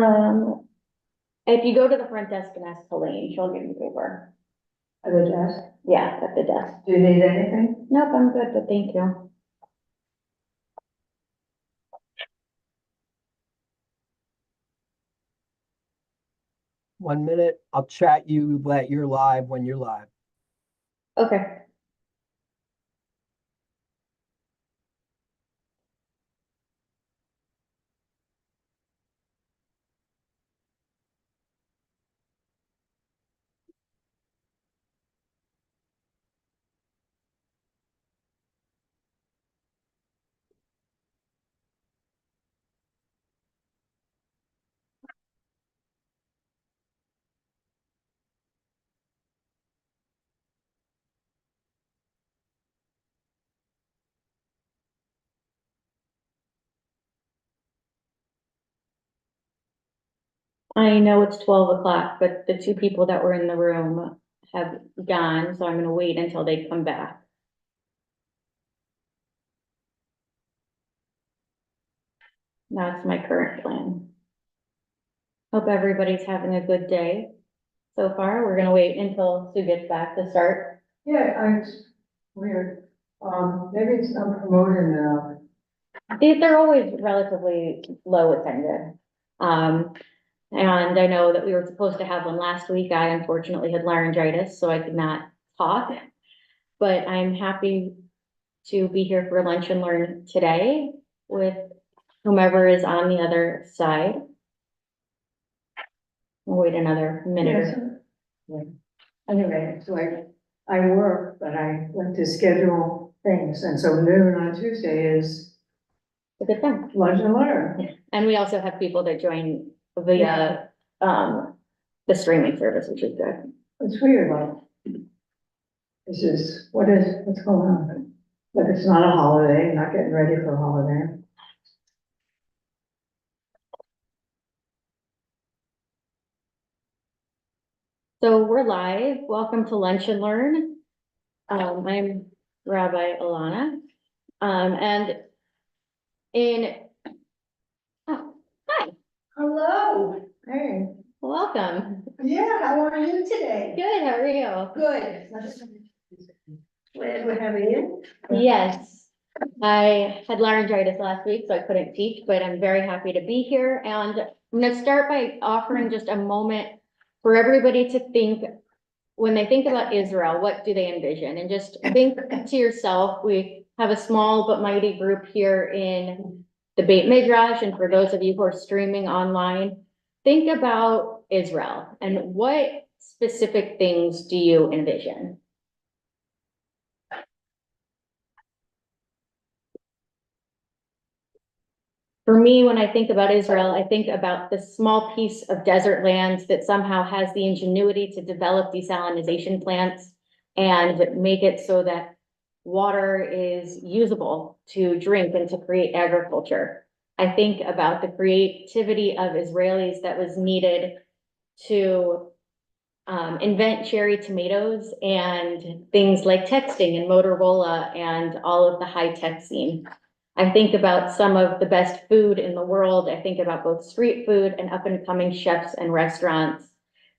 If you go to the front desk and ask Helene, she'll give you paper. At the desk? Yeah, at the desk. Do you need anything? Nope, I'm good, but thank you. One minute, I'll chat you that you're live when you're live. Okay. I know it's 12 o'clock, but the two people that were in the room have gone, so I'm gonna wait until they come back. That's my current plan. Hope everybody's having a good day so far. We're gonna wait until Sue gets back to start. Yeah, it's weird. Maybe it's unpromoted now. They're always relatively low attended. And I know that we were supposed to have one last week. I unfortunately had laryngitis, so I could not talk. But I'm happy to be here for Lunch and Learn today with whomever is on the other side. We'll wait another minute or so. Yeah. Anyway, so I work, but I like to schedule things, and so noon on Tuesday is A good thing. lunch and learn. And we also have people that join via the streaming service, which is good. It's weird, like, what's going on? But it's not a holiday, not getting ready for a holiday. So we're live. Welcome to Lunch and Learn. I'm Rabbi Elana. And oh, hi, Hello. Hey, welcome. Yeah, how are you today? Good, how are you? Good. Glad we're having you. Yes, I had laryngitis last week, so I couldn't teach, but I'm very happy to be here. And I'm gonna start by offering just a moment for everybody to think, when they think about Israel, what do they envision? And just think to yourself, we have a small but mighty group here in the Beit Midrash, and for those of you who are streaming online, think about Israel and what specific things do you envision? For me, when I think about Israel, I think about the small piece of desert land that somehow has the ingenuity to develop desalination plants and make it so that water is usable to drink and to create agriculture. I think about the creativity of Israelis that was needed to invent cherry tomatoes and things like texting and Motorola and all of the high-tech scene. I think about some of the best food in the world. I think about both street food and up-and-coming chefs and restaurants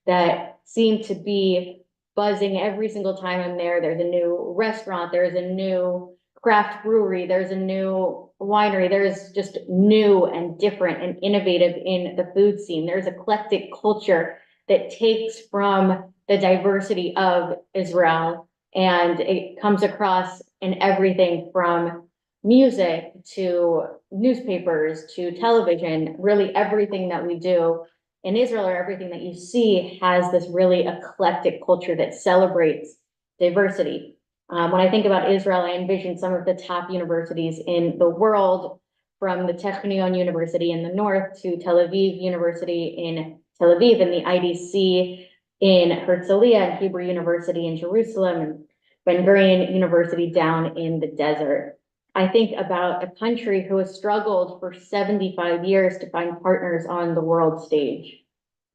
that seem to be buzzing every single time I'm there. There's a new restaurant, there's a new craft brewery, there's a new winery, there's just new and different and innovative in the food scene. There's eclectic culture that takes from the diversity of Israel, and it comes across in everything from music to newspapers to television. Really everything that we do in Israel, or everything that you see, has this really eclectic culture that celebrates diversity. When I think about Israel, I envision some of the top universities in the world, from the Technion University in the north to Tel Aviv University in Tel Aviv, and the IDC in Herzliya, and Hebrew University in Jerusalem, and Ben Gurion University down in the desert. I think about a country who has struggled for 75 years to find partners on the world stage.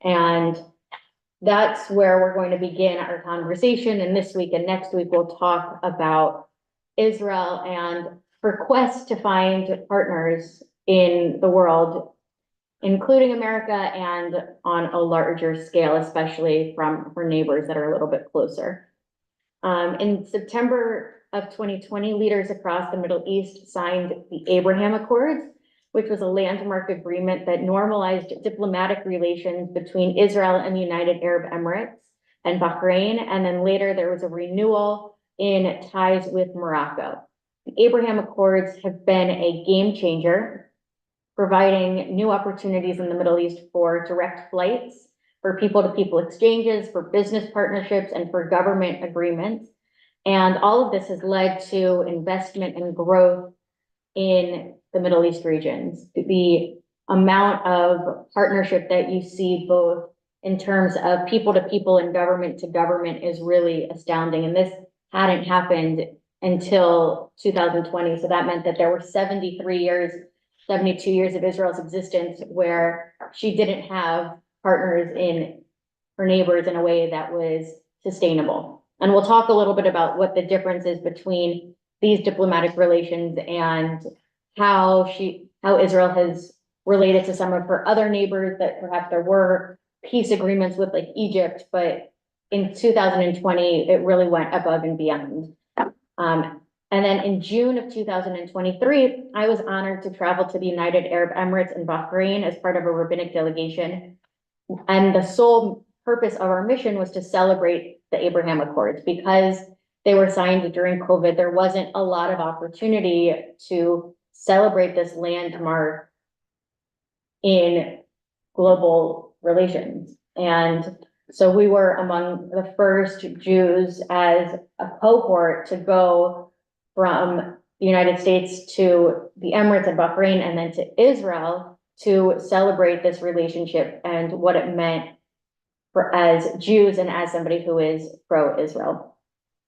And that's where we're going to begin our conversation. And this week and next week, we'll talk about Israel and her quest to find partners in the world including America, and on a larger scale, especially from her neighbors that are a little bit closer. In September of 2020, leaders across the Middle East signed the Abraham Accords, which was a landmark agreement that normalized diplomatic relations between Israel and the United Arab Emirates and Bahrain. And then later there was a renewal in ties with Morocco. The Abraham Accords have been a game changer, providing new opportunities in the Middle East for direct flights, for people-to-people exchanges, for business partnerships, and for government agreements. And all of this has led to investment and growth in the Middle East regions. The amount of partnership that you see both in terms of people-to-people and government-to-government is really astounding. And this hadn't happened until 2020. So that meant that there were 72 years of Israel's existence where she didn't have partners in her neighbors in a way that was sustainable. And we'll talk a little bit about what the difference is between these diplomatic relations and how Israel has related to some of her other neighbors, that perhaps there were peace agreements with, like Egypt, but in 2020, it really went above and beyond. And then in June of 2023, I was honored to travel to the United Arab Emirates and Bahrain as part of a rabbinic delegation. And the sole purpose of our mission was to celebrate the Abraham Accords. Because they were signed during COVID, there wasn't a lot of opportunity to celebrate this landmark in global relations. And so we were among the first Jews as a cohort to go from the United States to the Emirates and Bahrain and then to Israel to celebrate this relationship and what it meant for as Jews and as somebody who is pro-Israel.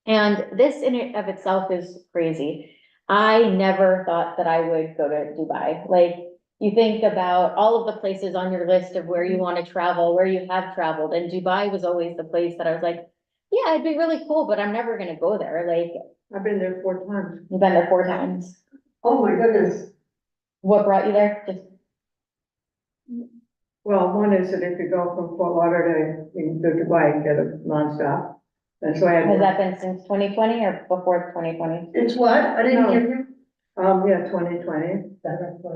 And this in and of itself is crazy. I never thought that I would go to Dubai. Like, you think about all of the places on your list of where you want to travel, where you have traveled, and Dubai was always the place that I was like, yeah, it'd be really cool, but I'm never going to go there. Like, I've been there 4 times. you've been there 4 times. Oh, my goodness. What brought you there? Just Well, one is that if you go from Fort Lauderdale to Dubai, you get a nonstop. And so I has had, that been since 2020 or before 2020? It's what? I didn't No. hear you. 2020.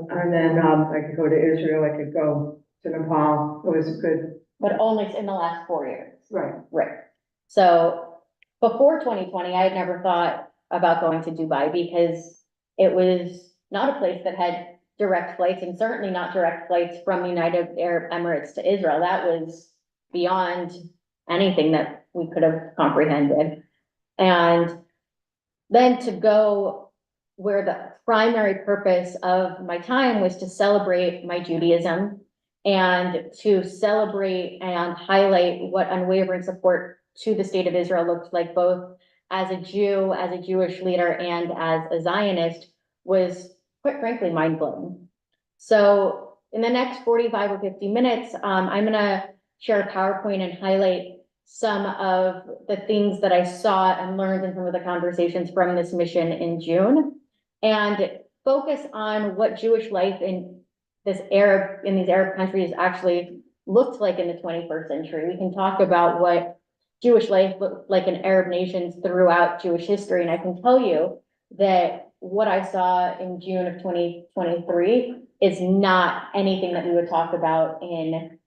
And then, I could go to Israel, I could go to Nepal. It was a good, But only in the last 4 years. right. Right. So before 2020, I had never thought about going to Dubai because it was not a place that had direct flights, and certainly not direct flights from the United Arab Emirates to Israel. That was beyond anything that we could have comprehended. And then to go where the primary purpose of my time was to celebrate my Judaism and to celebrate and highlight what unwavering support to the state of Israel looked like, both as a Jew, as a Jewish leader, and as a Zionist, was quite frankly mind-blowing. So in the next 45 or 50 minutes, I'm gonna share a PowerPoint and highlight some of the things that I saw and learned in some of the conversations from this mission in June, and focus on what Jewish life in these Arab countries actually looked like in the 21st century. We can talk about what Jewish life looked like in Arab nations throughout Jewish history. And I can tell you that what I saw in June of 2023 is not anything that we would talk about in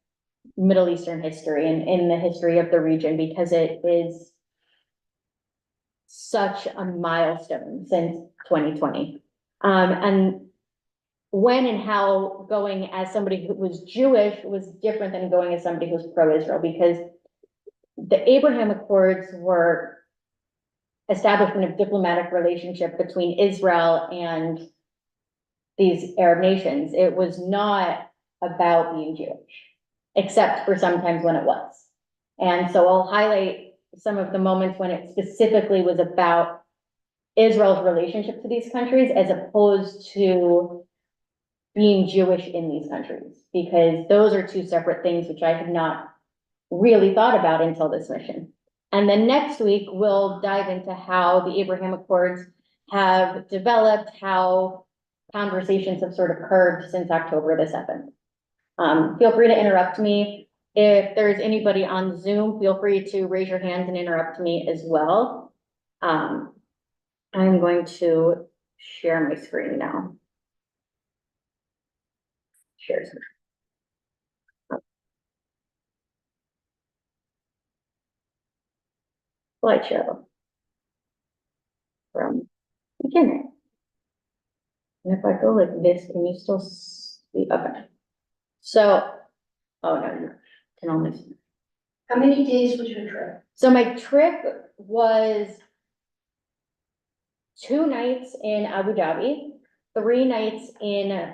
Middle Eastern history and in the history of the region, because it is such a milestone since 2020. And when and how going as somebody who was Jewish was different than going as somebody who was pro-Israel, because the Abraham Accords were establishment of diplomatic relationship between Israel and these Arab nations. It was not about being Jewish, except for sometimes when it was. And so I'll highlight some of the moments when it specifically was about Israel's relationship to these countries as opposed to being Jewish in these countries, because those are 2 separate things which I had not really thought about until this mission. And then next week, we'll dive into how the Abraham Accords have developed, how conversations have sort of curved since October the 7th. Feel free to interrupt me. If there's anybody on Zoom, feel free to raise your hand and interrupt me as well. I'm going to share my screen now. Share screen. Slideshow from beginning. And if I go like this, can you still see? Okay. So, oh no, you can only see. How many days was your trip? So my trip was 2 nights in Abu Dhabi, 3 nights in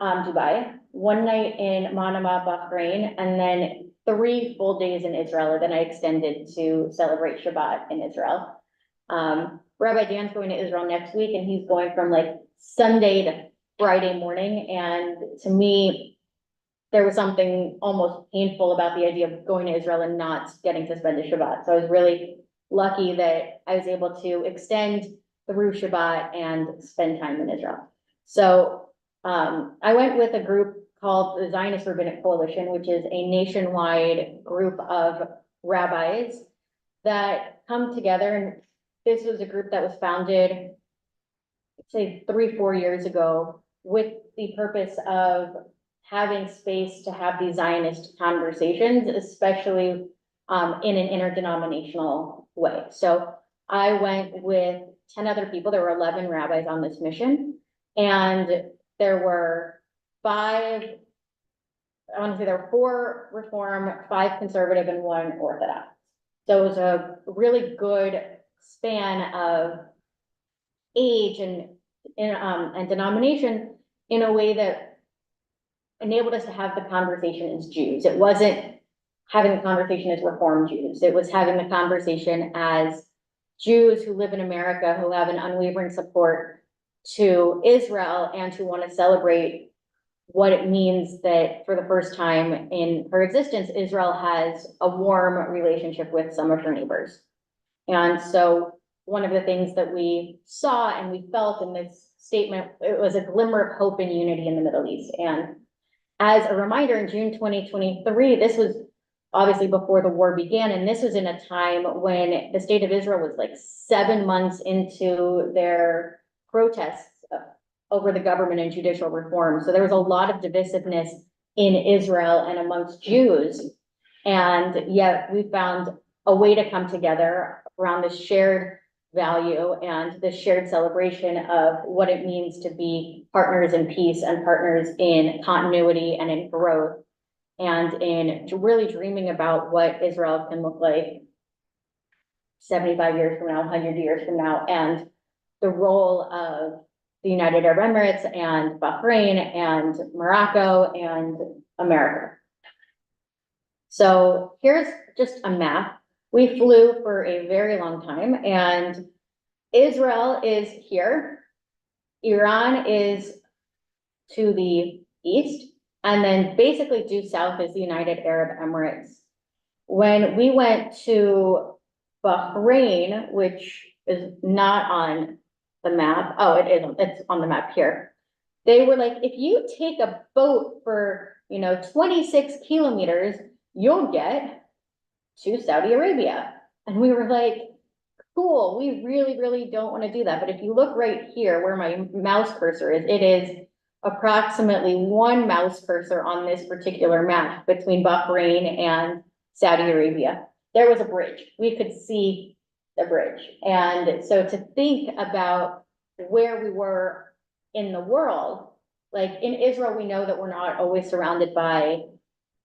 Dubai, 1 night in Manama, Bahrain, and then 3 full days in Israel. Then I extended to celebrate Shabbat in Israel. Rabbi Dan's going to Israel next week, and he's going from like Sunday to Friday morning. And to me, there was something almost painful about the idea of going to Israel and not getting to spend the Shabbat. So I was really lucky that I was able to extend through Shabbat and spend time in Israel. So I went with a group called the Zionist Rabbinic Coalition, which is a nationwide group of rabbis that come together. And this was a group that was founded, I'd say 3-4 years ago, with the purpose of having space to have these Zionist conversations, especially in an interdenominational way. So I went with 10 other people. There were 11 rabbis on this mission, and there were 5, I want to say there were 4 Reform, 5 Conservative, and 1 Orthodox. So it was a really good span of age and denomination in a way that enabled us to have the conversation as Jews. It wasn't having the conversation as Reform Jews. It was having the conversation as Jews who live in America, who have an unwavering support to Israel and who want to celebrate what it means that for the first time in her existence, Israel has a warm relationship with some of her neighbors. And so one of the things that we saw and we felt in this statement, it was a glimmer of hope and unity in the Middle East. And as a reminder, in June 2023, this was obviously before the war began, and this was in a time when the state of Israel was like 7 months into their protests over the government and judicial reform. So there was a lot of divisiveness in Israel and amongst Jews. And yet we found a way to come together around this shared value and the shared celebration of what it means to be partners in peace and partners in continuity and in growth, and in really dreaming about what Israel can look like 75 years from now, 100 years from now, and the role of the United Arab Emirates and Bahrain and Morocco and America. So here's just a map. We flew for a very long time, and Israel is here. Iran is to the east, and then basically due south is the United Arab Emirates. When we went to Bahrain, which is not on the map, oh, it is, it's on the map here. They were like, if you take a boat for, 26 kilometers, you'll get to Saudi Arabia. And we were like, cool, we really, really don't want to do that. But if you look right here where my mouse cursor is, it is approximately 1 mouse cursor on this particular map between Bahrain and Saudi Arabia. There was a bridge. We could see the bridge. And so to think about where we were in the world, like in Israel, we know that we're not always surrounded by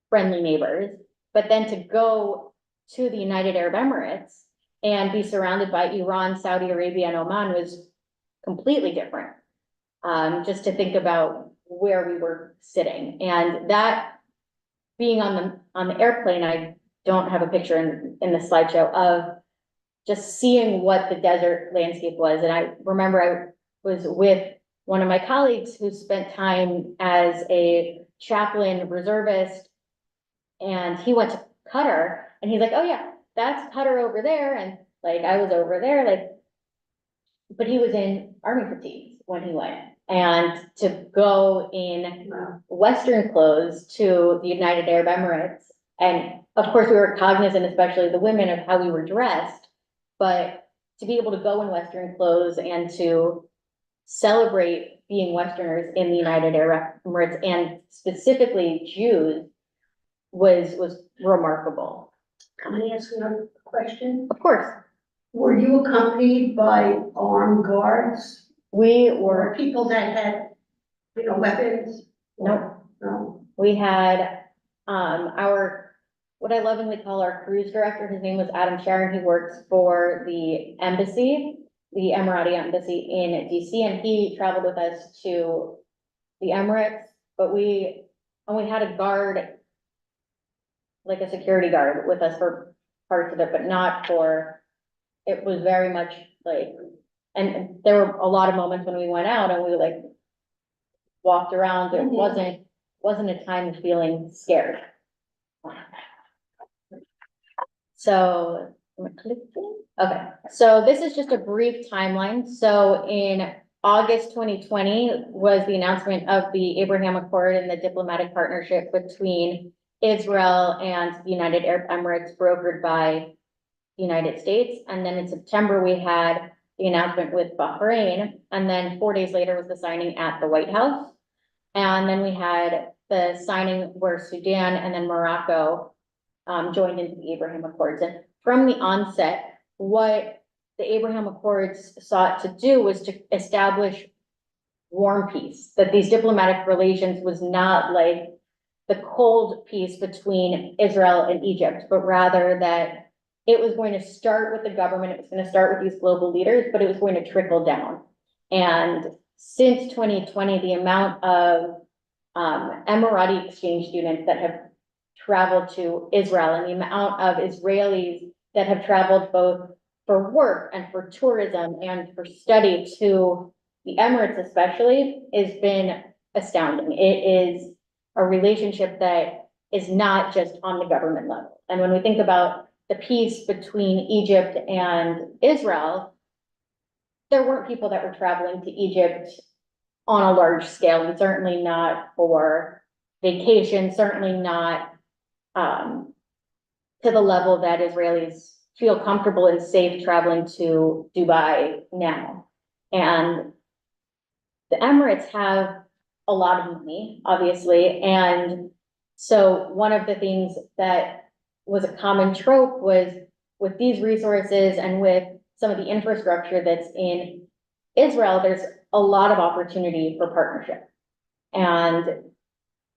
friendly neighbors, but then to go to the United Arab Emirates and be surrounded by Iran, Saudi Arabia, and Oman was completely different. Just to think about where we were sitting, and that being on the airplane, I don't have a picture in the slideshow of just seeing what the desert landscape was. And I remember I was with one of my colleagues who spent time as a chaplain reservist, and he went to Qatar, and he's like, oh yeah, that's Qatar over there. And like, I was over there, like, but he was in army fatigues when he went. and to go in Wow. Western clothes to the United Arab Emirates. And of course, we were cognizant, especially the women, of how we were dressed, but to be able to go in Western clothes and to celebrate being Westerners in the United Arab Emirates and specifically Jews was remarkable. Can I ask another question? Of course, Were you accompanied by armed guards we or were, people that had, weapons? no, No. we had, our, what I lovingly call our cruise director, his name was Adam Sharon, he works for the embassy, the Emirati embassy in DC, and he traveled with us to the Emirates, but we only had a guard, like a security guard with us for parts of it, but not for, it was very much like, and there were a lot of moments when we went out and we like walked around, it wasn't a time of feeling scared. So, okay, so this is just a brief timeline. So in August 2020 was the announcement of the Abraham Accord and the diplomatic partnership between Israel and the United Arab Emirates, brokered by the United States. And then in September, we had the announcement with Bahrain. And then 4 days later was the signing at the White House. And then we had the signing where Sudan and then Morocco joined into the Abraham Accords. And from the onset, what the Abraham Accords sought to do was to establish warm peace, that these diplomatic relations was not like the cold peace between Israel and Egypt, but rather that it was going to start with the government, it was going to start with these global leaders, but it was going to trickle down. And since 2020, the amount of Emirati exchange students that have traveled to Israel and the amount of Israelis that have traveled both for work and for tourism and for study to the Emirates especially has been astounding. It is a relationship that is not just on the government level. And when we think about the peace between Egypt and Israel, there weren't people that were traveling to Egypt on a large scale, and certainly not for vacation, certainly not to the level that Israelis feel comfortable and safe traveling to Dubai now. And the Emirates have a lot of money, obviously, and so one of the things that was a common trope was with these resources and with some of the infrastructure that's in Israel, there's a lot of opportunity for partnership. And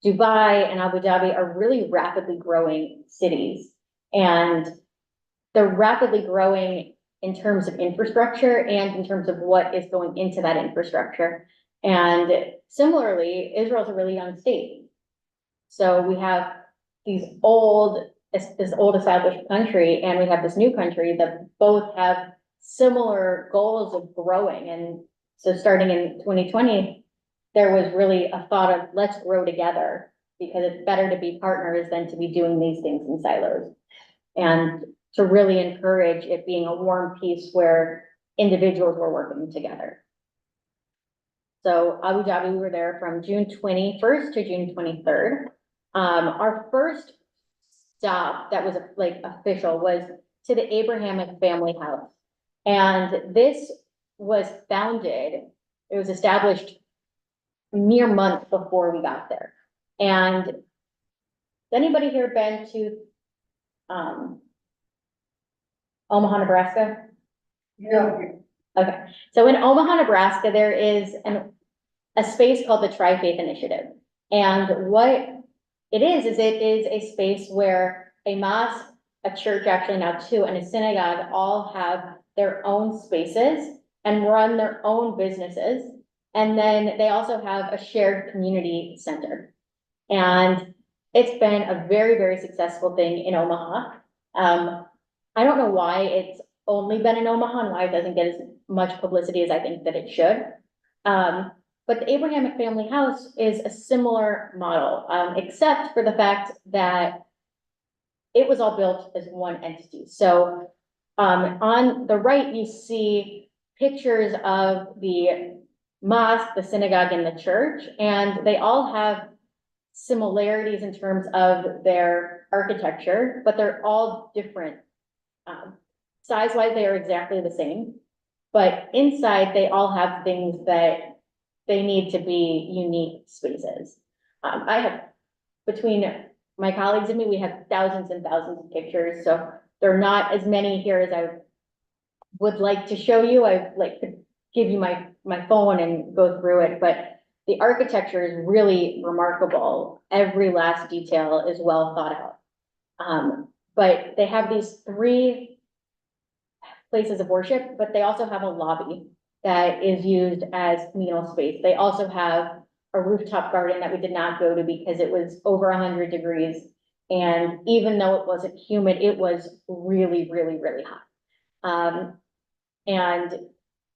Dubai and Abu Dhabi are really rapidly growing cities, and they're rapidly growing in terms of infrastructure and in terms of what is going into that infrastructure. And similarly, Israel's a really young state. So we have this old established country, and we have this new country that both have similar goals of growing. And so starting in 2020, there was really a thought of let's grow together, because it's better to be partners than to be doing these things in silos. And to really encourage it being a warm peace where individuals were working together. So Abu Dhabi, we were there from June 21st to June 23rd. Our first stop that was like official was to the Abrahamic family house. And this was founded, it was established mere months before we got there. And has anybody here been to Omaha, Nebraska? No. Okay, so in Omaha, Nebraska, there is a space called the Tri-Faith Initiative. And what it is it is a space where a mosque, a church, actually now two, and a synagogue all have their own spaces and run their own businesses. And then they also have a shared community center. And it's been a very, very successful thing in Omaha. I don't know why it's only been in Omaha and why it doesn't get as much publicity as I think that it should. But the Abrahamic family house is a similar model, except for the fact that it was all built as one entity. So on the right, you see pictures of the mosque, the synagogue, and the church, and they all have similarities in terms of their architecture, but they're all different. Size-wise, they are exactly the same, but inside, they all have things that they need to be unique spaces. I have, between my colleagues and me, we have thousands and thousands of pictures, so there are not as many here as I would like to show you. I like to give you my phone and go through it, but the architecture is really remarkable. Every last detail is well thought out. But they have these 3 places of worship, but they also have a lobby that is used as communal space. They also have a rooftop garden that we did not go to because it was over 100 degrees. And even though it wasn't humid, it was really, really, really hot. And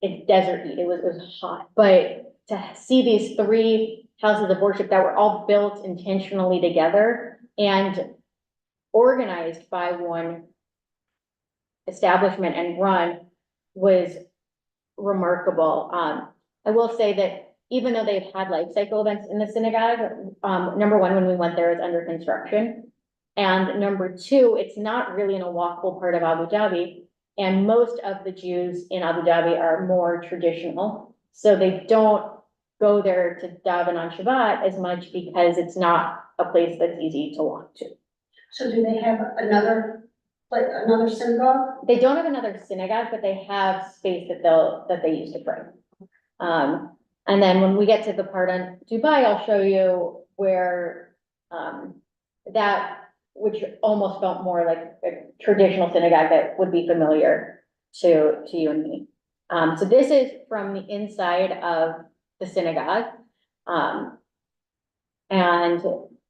it's desert heat, it was hot. But to see these 3 houses of worship that were all built intentionally together and organized by one establishment and run was remarkable. I will say that even though they've had life cycle events in the synagogue, number 1, when we went there, it's under construction. And number 2, it's not really in a walkable part of Abu Dhabi. And most of the Jews in Abu Dhabi are more traditional. So they don't go there to daven on Shabbat as much because it's not a place that's easy to walk to. So do they have another synagogue? They don't have another synagogue, but they have space that they use to pray. And then when we get to the part on Dubai, I'll show you where, that, which almost felt more like a traditional synagogue that would be familiar to you and me. So this is from the inside of the synagogue. And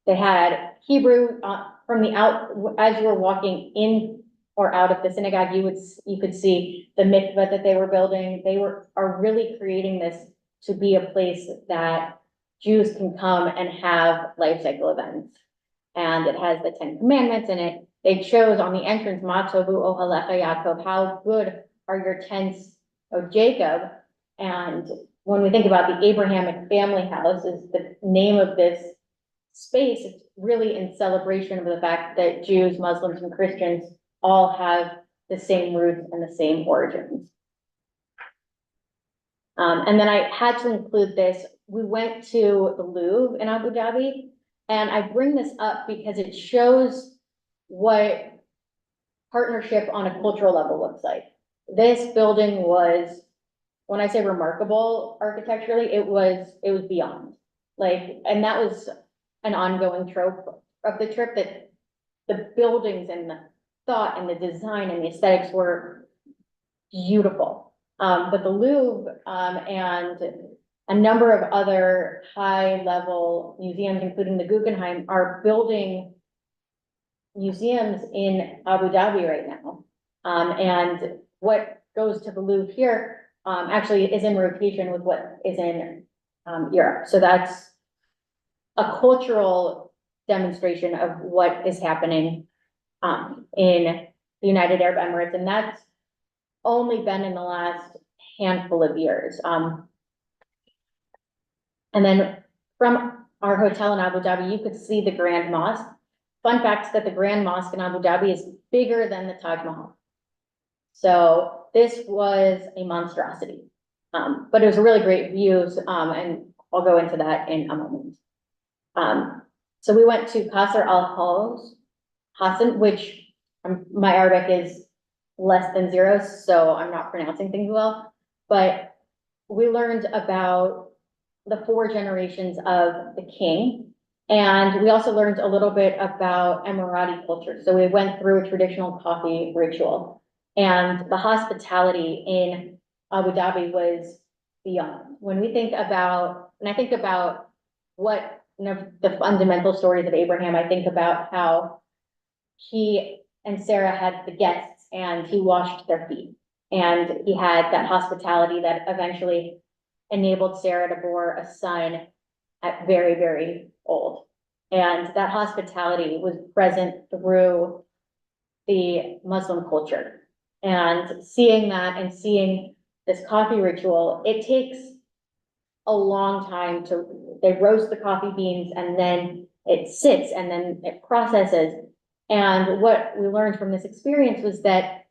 they had Hebrew, from the out, as you were walking in or out of the synagogue, you could see the mikveh that they were building. They are really creating this to be a place that Jews can come and have life cycle events. And it has the 10 commandments in it. They chose on the entrance, Ma tovu ohalecha Yaakov, how good are your tents, O Jacob. And when we think about the Abrahamic family house is the name of this space, it's really in celebration of the fact that Jews, Muslims, and Christians all have the same roots and the same origins. And then I had to include this. We went to the Louvre in Abu Dhabi, and I bring this up because it shows what partnership on a cultural level looks like. This building was, when I say remarkable architecturally, it was beyond. Like, and that was an ongoing trope of the trip, that the buildings and the thought and the design and the aesthetics were beautiful. But the Louvre, and a number of other high-level museums, including the Guggenheim, are building museums in Abu Dhabi right now. And what goes to the Louvre here, actually is in rotation with what is in, Europe. So that's a cultural demonstration of what is happening, in the United Arab Emirates, and that's only been in the last handful of years. And then from our hotel in Abu Dhabi, you could see the Grand Mosque. Fun fact is that the Grand Mosque in Abu Dhabi is bigger than the Taj Mahal. So this was a monstrosity, but it was a really great view, and I'll go into that in a moment. So we went to Qasr al Hassan, which my Arabic is less than 0, so I'm not pronouncing things well, but we learned about the 4 generations of the king. And we also learned a little bit about Emirati culture. So we went through a traditional coffee ritual, and the hospitality in Abu Dhabi was beyond. When we think about, and I think about what, the fundamental stories of Abraham, I think about how he and Sarah had the guests and he washed their feet. And he had that hospitality that eventually enabled Sarah to bore a son at very, very old. And that hospitality was present through the Muslim culture. And seeing that and seeing this coffee ritual, it takes a long time they roast the coffee beans and then it sits and then it processes. And what we learned from this experience was that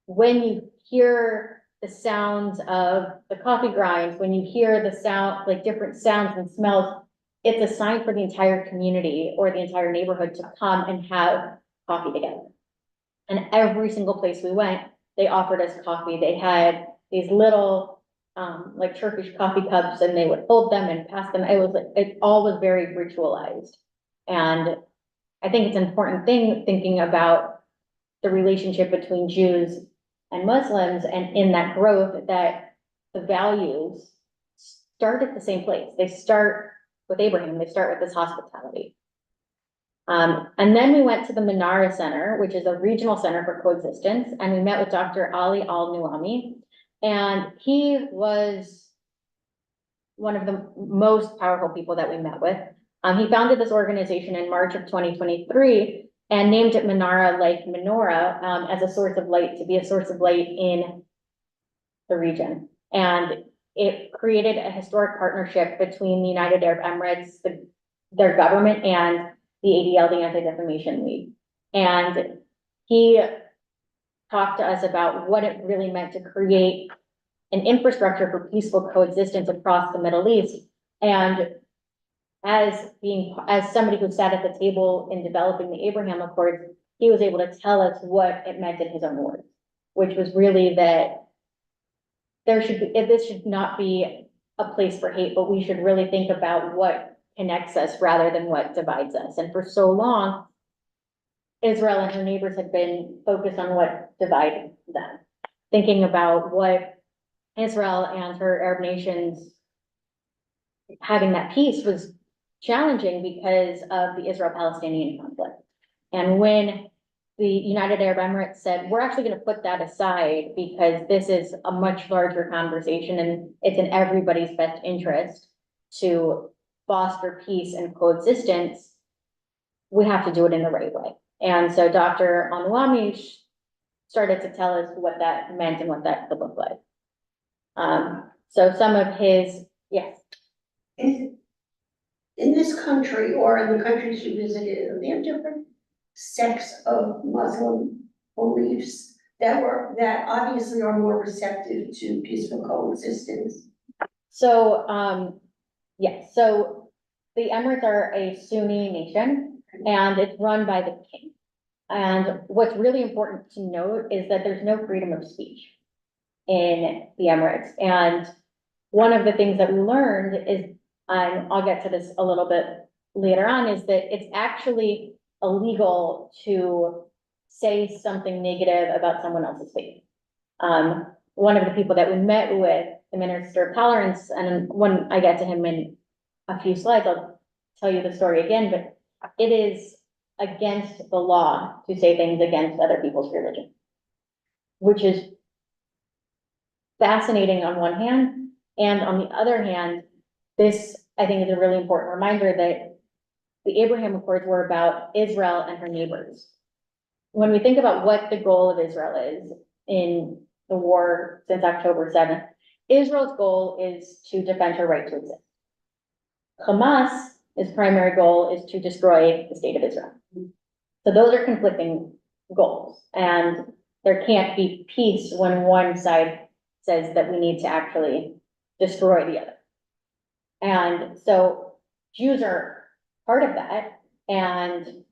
when you hear the sounds of the coffee grinds, when you hear the sound, like different sounds and smells, it's a sign for the entire community or the entire neighborhood to come and have coffee together. And every single place we went, they offered us coffee. They had these little, like Turkish coffee cups, and they would hold them and pass them. It was like, it all was very ritualized. And I think it's an important thing thinking about the relationship between Jews and Muslims, and in that growth, that the values start at the same place. They start with Abraham. They start with this hospitality. And then we went to the Menara Center, which is a regional center for coexistence, and we met with Dr. Ali Al-Nuami, and he was one of the most powerful people that we met with. He founded this organization in March of 2023 and named it Menara, like menorah, as a source of light, to be a source of light in the region. And it created a historic partnership between the United Arab Emirates, their government, and the ADL, the Anti-Defamation League. And he talked to us about what it really meant to create an infrastructure for peaceful coexistence across the Middle East. And as somebody who sat at the table in developing the Abraham Accords, he was able to tell us what it meant in his own words, which was really that this should not be a place for hate, but we should really think about what connects us rather than what divides us. And for so long, Israel and her neighbors had been focused on what divided them, thinking about what Israel and her Arab nations having that peace was challenging because of the Israel-Palestinian conflict. And when the United Arab Emirates said, we're actually going to put that aside because this is a much larger conversation and it's in everybody's best interest to foster peace and coexistence, we have to do it in the right way. And so Dr. Al-Nuami started to tell us what that meant and what that could look like. So some of his, yes. In this country or in the countries you visited, are there different sects of Muslim beliefs that obviously are more receptive to peaceful coexistence? So, yes, so the Emirates are a Sunni nation and it's run by the king. And what's really important to note is that there's no freedom of speech in the Emirates. And one of the things that we learned is, I'll get to this a little bit later on, is that it's actually illegal to say something negative about someone else's faith. One of the people that we met with, the Minister of Tolerance, and when I get to him in a few slides, I'll tell you the story again, but it is against the law to say things against other people's religion, which is fascinating on one hand, and on the other hand, this, I think, is a really important reminder that the Abraham Accords were about Israel and her neighbors. When we think about what the goal of Israel is in the war since October 7th, Israel's goal is to defend her right to exist. Hamas's primary goal is to destroy the state of Israel. So those are conflicting goals, and there can't be peace when one side says that we need to actually destroy the other. And so Jews are part of that, and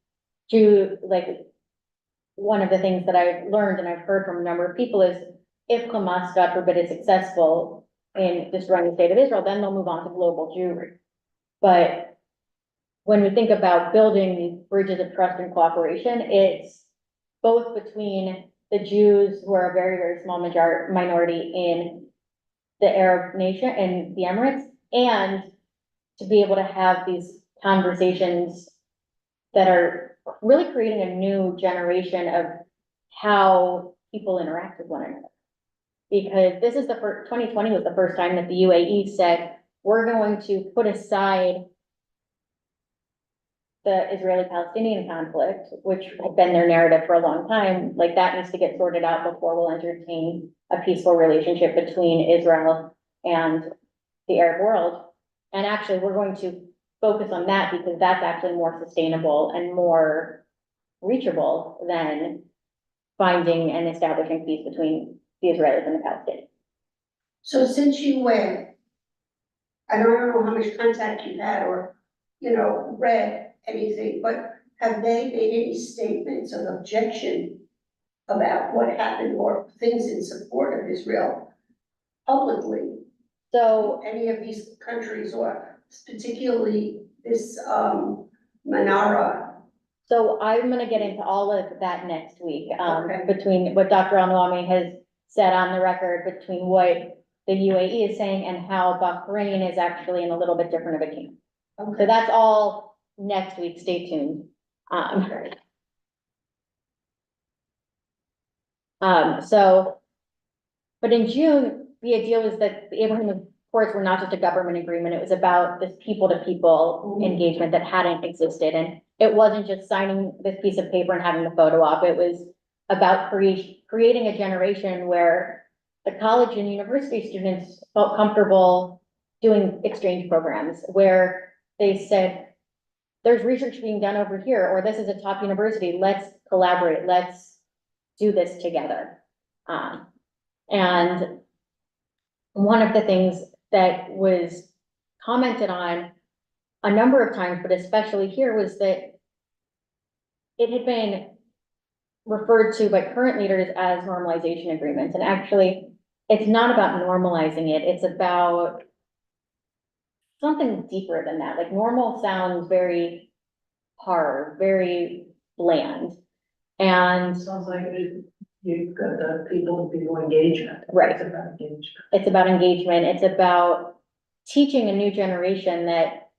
one of the things that I've learned and I've heard from a number of people is if Hamas, God forbid, is successful in destroying the state of Israel, then they'll move on to global Jewry. But when we think about building these bridges of trust and cooperation, it's both between the Jews, who are a very, very small minority in the Arab nation and the Emirates, and to be able to have these conversations that are really creating a new generation of how people interact with one another. Because this is 2020 was the first time that the UAE said, we're going to put aside the Israeli-Palestinian conflict, which had been their narrative for a long time. Like, that needs to get sorted out before we'll entertain a peaceful relationship between Israel and the Arab world. And actually, we're going to focus on that because that's actually more sustainable and more reachable than finding and establishing peace between the Israelis and the Palestinians. So since you went, I don't know how much contact you've had or, read anything, but have they made any statements of objection about what happened or things in support of Israel publicly? So Any of these countries or particularly this, Manara? So I'm gonna get into all of that next week, Okay. between what Dr. Al-Nawami has said on the record, between what the UAE is saying and how Bahrain is actually in a little bit different of a camp. So Okay. that's all next week, stay tuned. Okay. But in June, the idea was that the Abraham Accords were not just a government agreement, it was about this people-to-people engagement that hadn't existed. And it wasn't just signing this piece of paper and having the photo op, it was about creating a generation where the college and university students felt comfortable doing exchange programs, where they said, there's research being done over here, or this is a top university, let's collaborate, let's do this together. And one of the things that was commented on a number of times, but especially here, was that it had been referred to by current leaders as normalization agreements. And actually, it's not about normalizing it. It's about something deeper than that. Like normal sounds very hard, very bland. And Sounds like you've got the people engagement. Right. It's about engagement. it's about engagement. It's about teaching a new generation that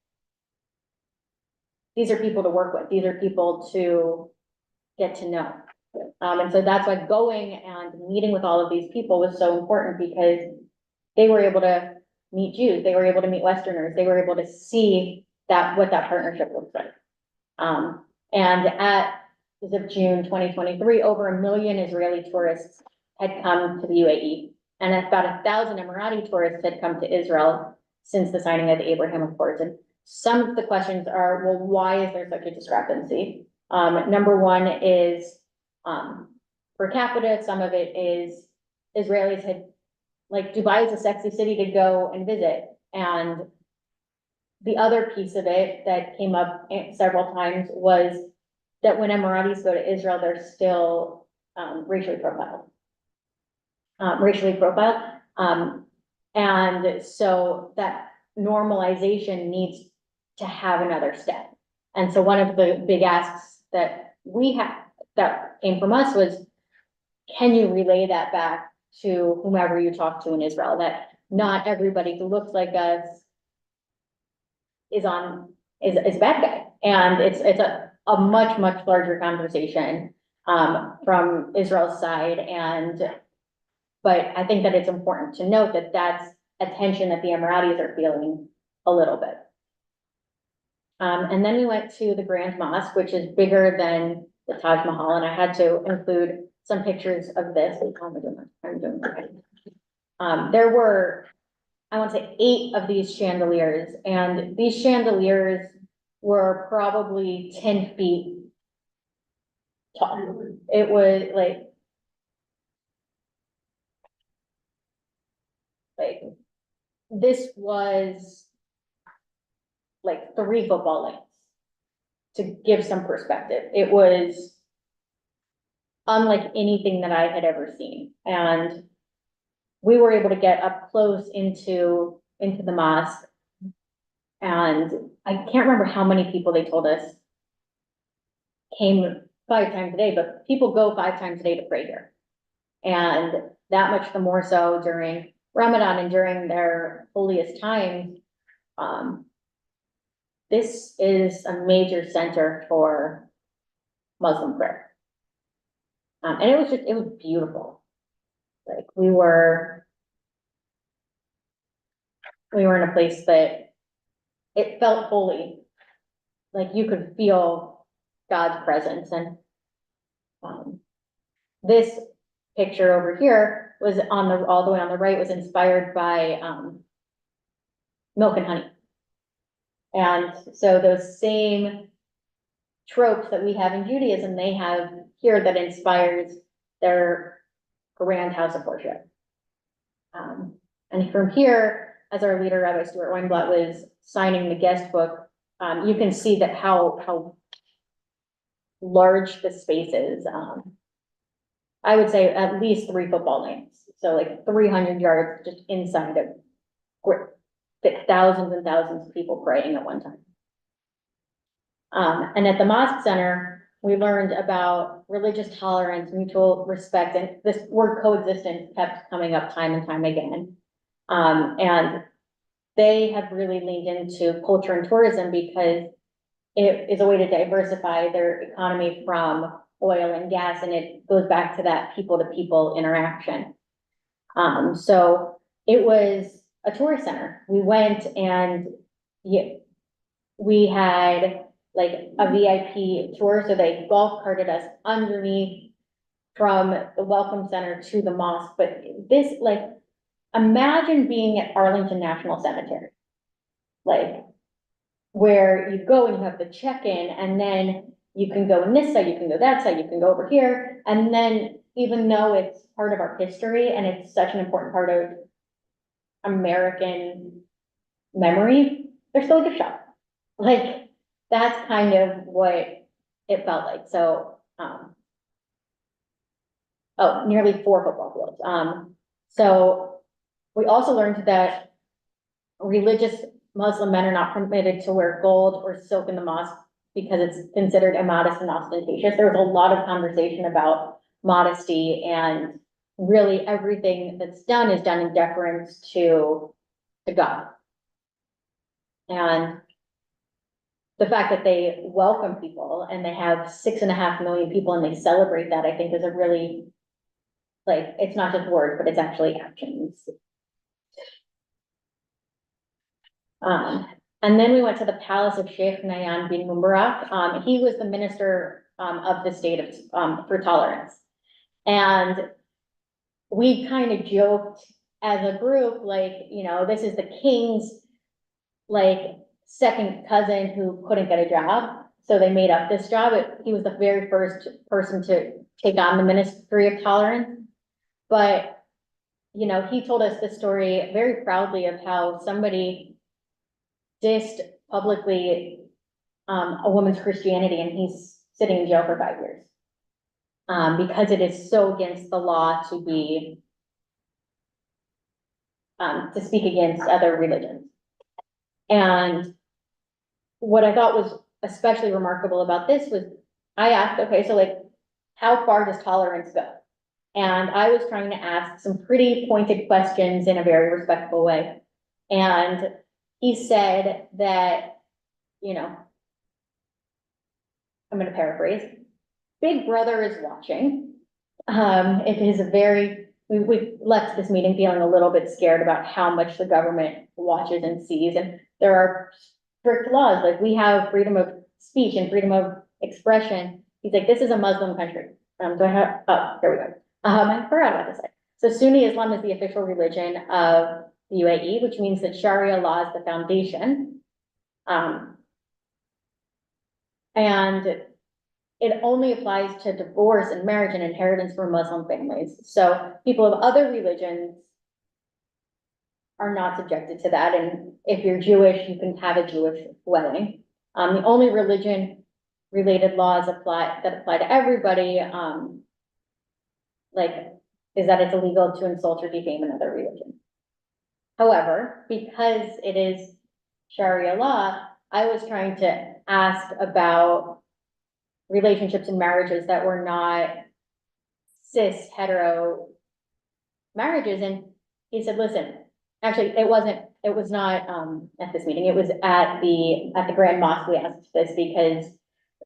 these are people to work with. These are people to get to know. And so that's why going and meeting with all of these people was so important, because they were able to meet Jews, they were able to meet Westerners, they were able to see what that partnership looks like. And as of June 2023, over 1 million Israeli tourists had come to the UAE, and about 1,000 Emirati tourists had come to Israel since the signing of the Abraham Accords. And some of the questions are, well, why is there such a discrepancy? Number one is per capita. Some of it is Israelis had, like, Dubai is a sexy city to go and visit. And the other piece of it that came up several times was that when Emiratis go to Israel, they're still racially profiled. And so that normalization needs to have another step. And so one of the big asks that we have, that came from us, was, can you relay that back to whomever you talk to in Israel, that not everybody who looks like us is a bad guy. And it's a much, much larger conversation from Israel's side. But I think that it's important to note that that's a tension that the Emiratis are feeling a little bit. And then we went to the Grand Mosque, which is bigger than the Taj Mahal, and I had to include some pictures of this. There were, I want to say, 8 of these chandeliers, and these chandeliers were probably 10 feet tall. It was like this was like 3 football lengths, to give some perspective. It was unlike anything that I had ever seen. And we were able to get up close into the mosque. And I can't remember how many people they told us came 5 times a day, but people go 5 times a day to pray here. And that much the more so during Ramadan and during their holiest times. This is a major center for Muslim prayer. And it was beautiful. Like we were in a place that it felt holy. Like you could feel God's presence. And this picture over here was all the way on the right, was inspired by milk and honey. And so those same tropes that we have in Judaism, they have here that inspires their grand house of worship. And from here, as our leader, Rabbi Stuart Weinblatt, was signing the guest book, you can see that how large the space is. I would say at least 3 football lanes, so like 300 yards just inside of where fit thousands and thousands of people praying at one time. And at the Mosque Center, we learned about religious tolerance, mutual respect, and this word coexistence kept coming up time and time again. And they have really leaned into culture and tourism because it is a way to diversify their economy from oil and gas, and it goes back to that people-to-people interaction. So it was a tourist center. We went and we had like a VIP tour, so they golf carted us underneath from the welcome center to the mosque. But this, like, imagine being at Arlington National Cemetery, like where you go and you have the check-in, and then you can go on this side, you can go that side, you can go over here, and then even though it's part of our history and it's such an important part of American memory, there's still a gift shop. Like, that's kind of what it felt like. So, nearly 4 football fields. So we also learned that religious Muslim men are not permitted to wear gold or silk in the mosque because it's considered immodest and ostentatious. There was a lot of conversation about modesty, and really everything that's done is done in deference to God. And the fact that they welcome people and they have 6.5 million people and they celebrate that, I think is a really, like, it's not just words, but it's actually actions. And then we went to the palace of Sheikh Nayan bin Mubarak. He was the minister of the state of for tolerance. And we kind of joked as a group, like, you know, this is the king's like second cousin who couldn't get a job. So they made up this job. He was the very first person to take on the ministry of tolerance. But, you know, he told us the story very proudly of how somebody dissed publicly a woman's Christianity, and he's sitting in jail for 5 years. Because it is so against the law to be to speak against other religions. And what I thought was especially remarkable about this was I asked, okay, so like, how far does tolerance go? And I was trying to ask some pretty pointed questions in a very respectful way. And he said that, you know, I'm going to paraphrase, Big Brother is watching. It is a very, we left this meeting feeling a little bit scared about how much the government watches and sees. And there are strict laws, like we have freedom of speech and freedom of expression. He's like, this is a Muslim country. Do I have, oh, here we go. I forgot about this. So Sunni Islam is the official religion of the UAE, which means that Sharia law is the foundation. And it only applies to divorce and marriage and inheritance for Muslim families. So people of other religions are not subjected to that. And if you're Jewish, you can have a Jewish wedding. The only religion related laws that apply to everybody, is that it's illegal to insult or defame another religion. However, because it is Sharia law, I was trying to ask about relationships and marriages that were not cis hetero marriages. And he said, listen, actually, it was not at this meeting, it was at the Grand Mosque. We asked this because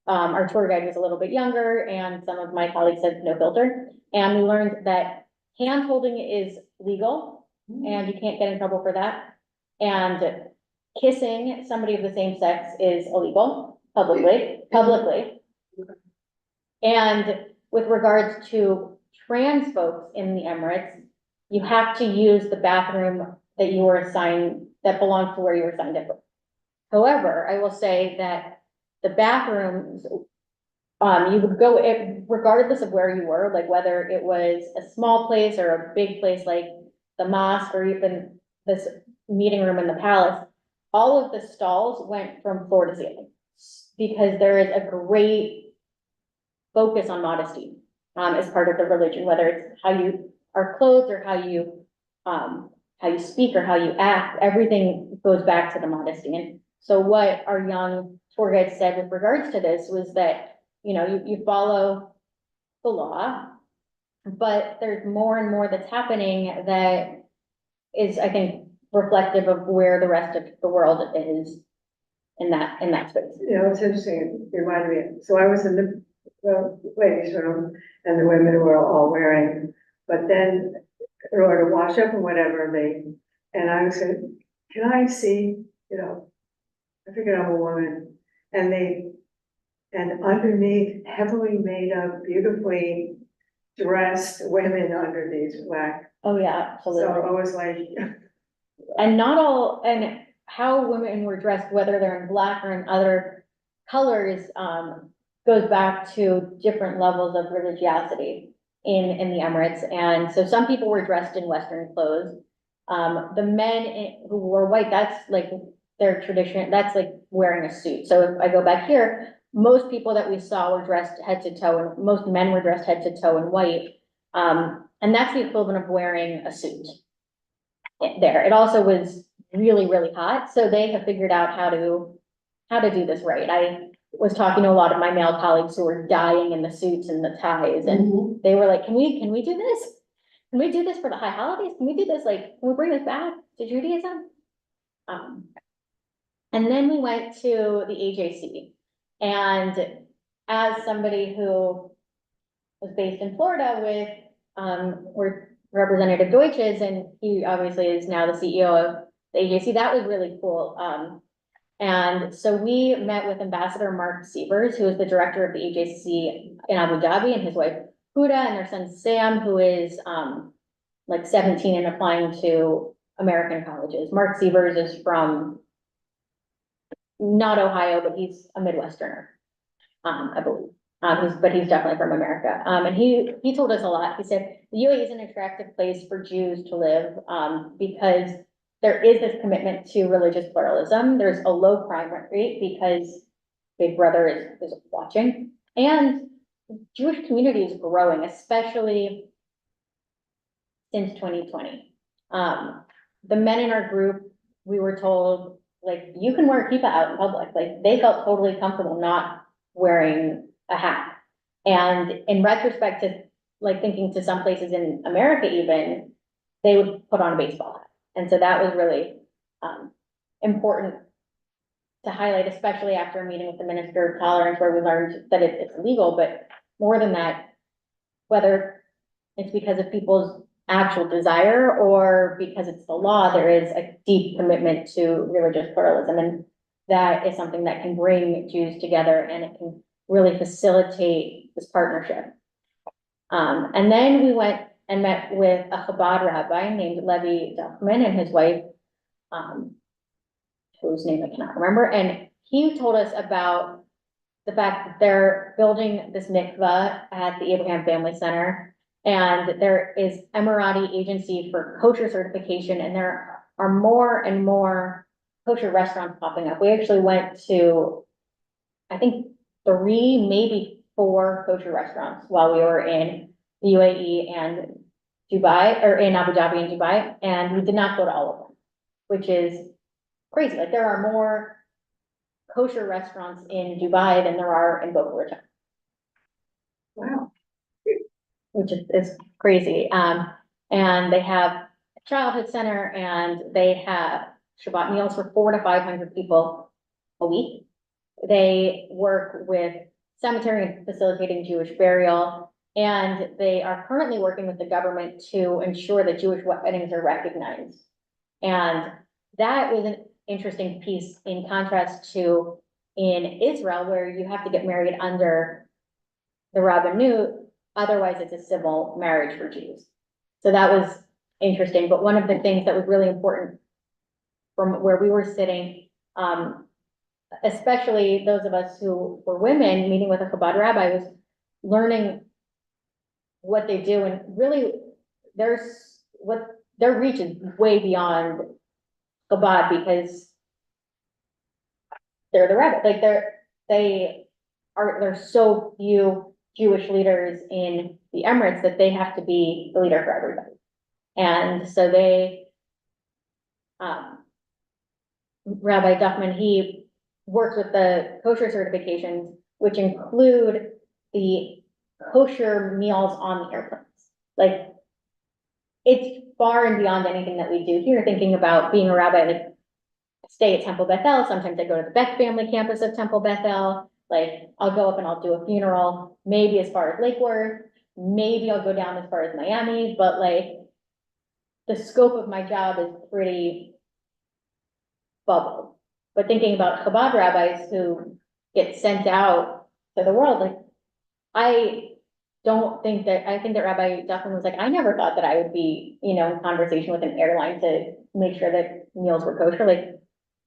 our tour guide was a little bit younger and some of my colleagues said no filter. And we learned that hand holding is legal and you can't get in trouble for that. And kissing somebody of the same sex is illegal publicly. And with regards to trans folks in the Emirates, you have to use the bathroom that you were assigned that belonged to where you were signed up. However, I will say that the bathrooms, you would go, regardless of where you were, like whether it was a small place or a big place like the mosque or even this meeting room in the palace, all of the stalls went from floor to ceiling because there is a great focus on modesty as part of the religion, whether it's how you are clothed or how you speak or how you act, everything goes back to the modesty. And so what our young tour guide said with regards to this was that, you know, you follow the law, but there's more and more that's happening that is, I think, reflective of where the rest of the world is in that space. You know, it's interesting, it reminded me, so I was in the ladies' room and the women were all wearing, but then in order to wash up or whatever, and I was saying, can I see, you know, I figured I'm a woman, and underneath, heavily made up, beautifully dressed women under these black, Oh, yeah, so absolutely. I was like, And not all, and how women were dressed, whether they're in black or in other colors, goes back to different levels of religiosity in the Emirates. And so some people were dressed in Western clothes. The men who wore white, that's like their tradition, that's like wearing a suit. So if I go back here, most people that we saw were dressed head to toe, and most men were dressed head to toe in white. And that's the equivalent of wearing a suit there. It also was really, really hot, so they have figured out how to do this right. I was talking to a lot of my male colleagues who were dying in the suits and the ties, and they were like, can we do this? Can we do this for the high holidays? Can we do this, like, can we bring this back to Judaism? And then we went to the AJC, and as somebody who was based in Florida with, where Representative Deutsch is, and he obviously is now the CEO of the AJC, that was really cool. And so we met with Ambassador Mark Sievers, who is the director of the AJC in Abu Dhabi, and his wife Huda, and their son Sam, who is like 17 and applying to American colleges. Mark Sievers is from not Ohio, but he's a Midwesterner, I believe. But he's definitely from America. And he told us a lot. He said the UAE is an attractive place for Jews to live, because there is this commitment to religious pluralism. There's a low crime rate because Big Brother is watching, and Jewish community is growing, especially since 2020. The men in our group, we were told, like, you can wear a kippah out in public. Like, they felt totally comfortable not wearing a hat. And in retrospect, to like thinking to some places in America, even they would put on a baseball hat. And so that was really important to highlight, especially after a meeting with the Minister of Tolerance, where we learned that it's illegal. But more than that, whether it's because of people's actual desire or because it's the law, there is a deep commitment to religious pluralism, and that is something that can bring Jews together, and it can really facilitate this partnership. And then we went and met with a Chabad rabbi named Levi Duchman and his wife, whose name I cannot remember, and he told us about the fact that they're building this mikveh at the Abraham Family Center, and there is Emirati Agency for Kosher Certification, and there are more and more kosher restaurants popping up. We actually went to, I think, 3, maybe 4 kosher restaurants while we were in the UAE and Dubai, or in Abu Dhabi and Dubai, and we did not go to all of them, which is crazy. Like, there are more kosher restaurants in Dubai than there are in Boca Raton. wow. Which is crazy. And they have a childhood center, and they have Shabbat meals for 400 to 500 people a week. They work with cemetery and facilitating Jewish burial, and they are currently working with the government to ensure that Jewish weddings are recognized. And that was an interesting piece in contrast to in Israel, where you have to get married under the Rabbanut, otherwise it's a civil marriage for Jews. So that was interesting. But one of the things that was really important from where we were sitting, especially those of us who were women, meeting with a Chabad rabbi, was learning what they do, and really, their reach is way beyond Chabad, because they're the rabbi, like there's so few Jewish leaders in the Emirates that they have to be the leader for everybody. And so Rabbi Duchman, he works with the kosher certifications, which include the kosher meals on the airplanes. Like, it's far and beyond anything that we do here, thinking about being a rabbi, like, stay at Temple Bethel. Sometimes I go to the Beck family campus of Temple Bethel. Like, I'll go up and I'll do a funeral, maybe as far as Lake Worth, maybe I'll go down as far as Miami, but like, the scope of my job is pretty bubbled. But thinking about Chabad rabbis who get sent out to the world, like, I think that Rabbi Duffin was like, I never thought that I would be, in conversation with an airline to make sure that meals were kosher. Like,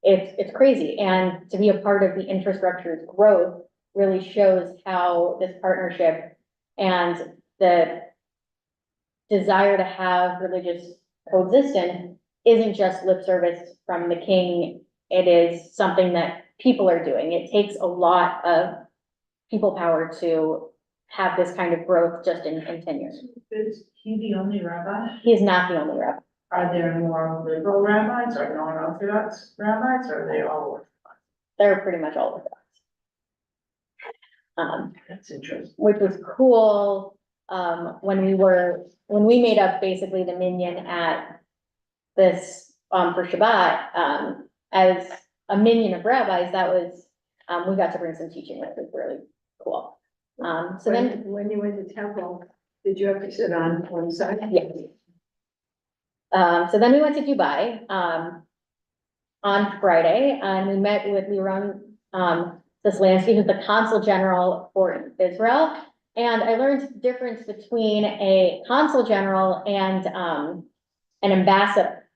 it's crazy. And to be a part of the infrastructure's growth really shows how this partnership and the desire to have religious coexistence isn't just lip service from the king. It is something that people are doing. It takes a lot of people power to have this kind of growth just in 10 years. Is he the only rabbi? He is not the only rabbi. Are there more liberal rabbis or non-Orthodox rabbis, or are they all Orthodox? They're pretty much all Orthodox. That's interesting. Which was cool, when we made up basically the minyan at this, for Shabbat, as a minyan of rabbis, that was, we got to bring some teaching, which was really cool. So then, When you went to temple, did you have to sit on one side? yes. So then we went to Dubai, on Friday, and we met with Liron, Zaslansky, who's the consul general for Israel. And I learned the difference between a consul general and, an ambassador.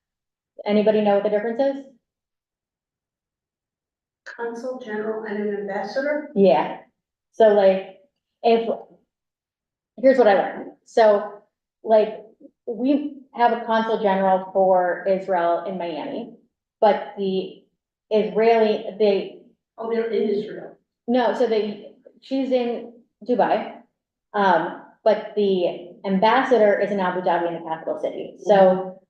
Anybody know what the difference is? Consul general and an ambassador? Yeah. So like, here's what I learned. So like, we have a consul general for Israel in Miami, but the Israeli, Oh, they're in Israel. no, so she's in Dubai. But the ambassador is in Abu Dhabi, in the capital city. So,